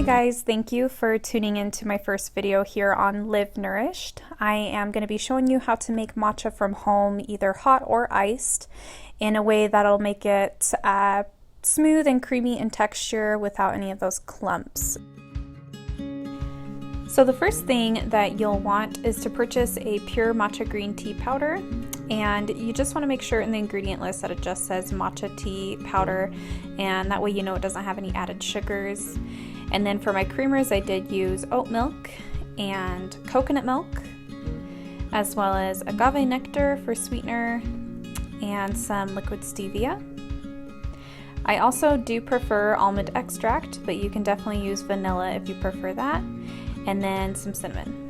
guys, thank you for tuning in to my first video here on Live Nourished. I am going to be showing you how to make matcha from home, either hot or iced, in a way that'll make it smooth and creamy in texture without any of those clumps. So the first thing that you'll want is to purchase a pure matcha green tea powder, and you just want to make sure in the ingredient list that it just says matcha tea powder, and that way you know it doesn't have any added sugars. And then for my creamers, I did use oat milk and coconut milk, as well as agave nectar for sweetener and some liquid stevia. I also do prefer almond extract, but you can definitely use vanilla if you prefer that, and then some cinnamon.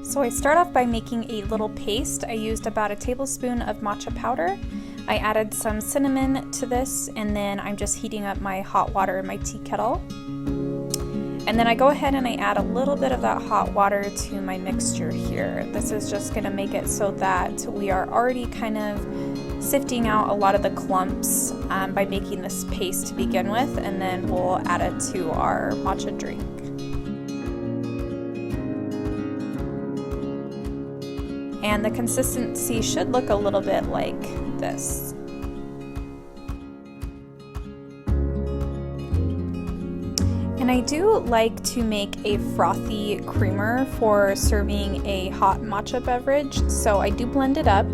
So I start off by making a little paste. I used about a tablespoon of matcha powder. I added some cinnamon to this, and then I'm just heating up my hot water in my tea kettle. And then I go ahead and I add a little bit of that hot water to my mixture here. This is just going to make it so that we are already kind of sifting out a lot of the clumps by making this paste to begin with, and then we'll add it to our matcha drink. And the consistency should look a little bit like this. And I do like to make a frothy creamer for serving a hot matcha beverage, so I do blend it up,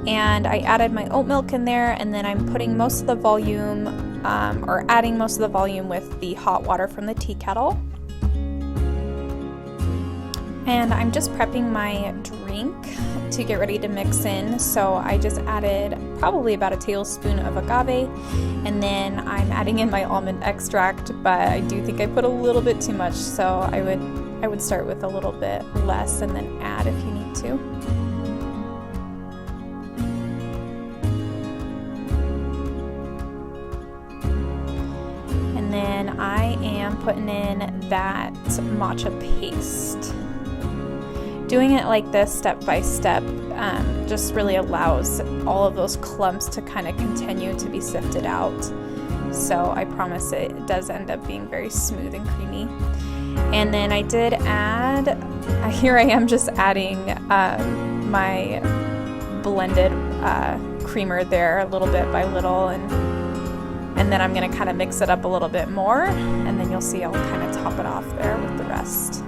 and I added my oat milk in there, and then I'm putting most of the volume, or adding most of the volume with the hot water from the tea kettle. And I'm just prepping my drink to get ready to mix in, so I just added probably about a tablespoon of agave, and then I'm adding in my almond extract, but I do think I put a little bit too much, so I would start with a little bit less and then add if you need to. And then I am putting in that matcha paste. Doing it like this step by step just really allows all of those clumps to kind of continue to be sifted out. So I promise it does end up being very smooth and creamy. And then I did add, here I am just adding my blended creamer there little bit by little, and then I'm going to kind of mix it up a little bit more, and then you'll see I'll kind of top it off there with the rest.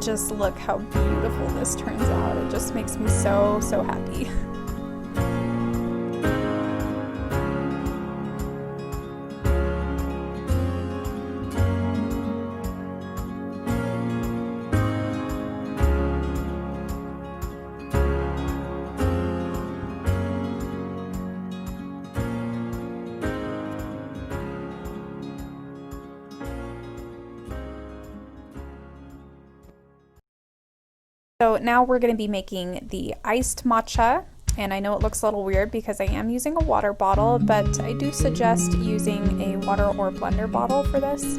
Just look how beautiful this turns out. It just makes me so happy. So now we're going to be making the iced matcha, and I know it looks a little weird because I am using a water bottle, but I do suggest using a water or blender bottle for this.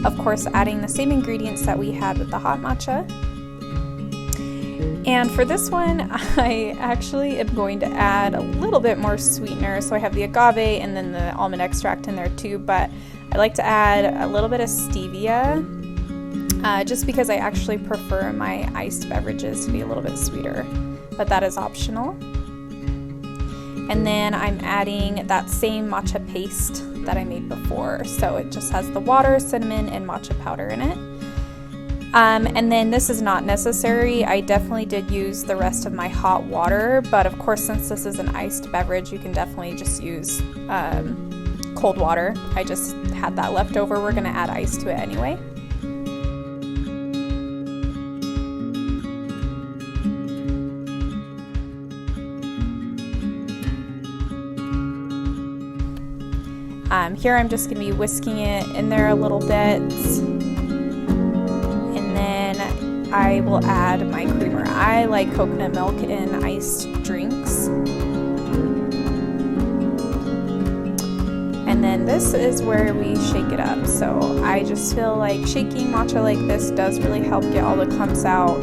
Of course, adding the same ingredients that we had with the hot matcha. And for this one, I actually am going to add a little bit more sweetener. So I have the agave and then the almond extract in there too, but I like to add a little bit of stevia. Just because I actually prefer my iced beverages to be a little bit sweeter, but that is optional. And then I'm adding that same matcha paste that I made before, so it just has the water, cinnamon, and matcha powder in it. And then this is not necessary. I definitely did use the rest of my hot water, but of course, since this is an iced beverage, you can definitely just use cold water. I just had that left over. We're gonna add ice to it anyway. Here I'm just going to be whisking it in there a little bit, and then I will add my creamer. I like coconut milk in iced drinks. And then this is where we shake it up. So I just feel like shaking matcha like this does really help get all the clumps out.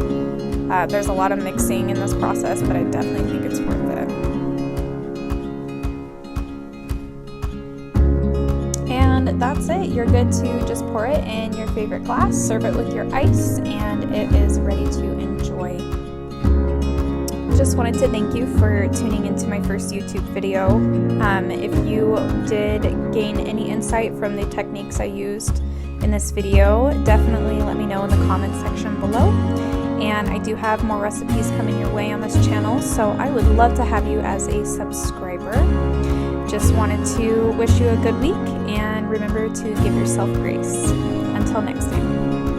There's a lot of mixing in this process, but I definitely think it's worth it. And that's it. You're good to just pour it in your favorite glass, serve it with your ice, and it is ready to enjoy. Just wanted to thank you for tuning into my first YouTube video. If you did gain any insight from the techniques I used in this video, definitely let me know in the comment section below. And I do have more recipes coming your way on this channel, so I would love to have you as a subscriber. Just wanted to wish you a good week, and remember to give yourself grace. Until next time.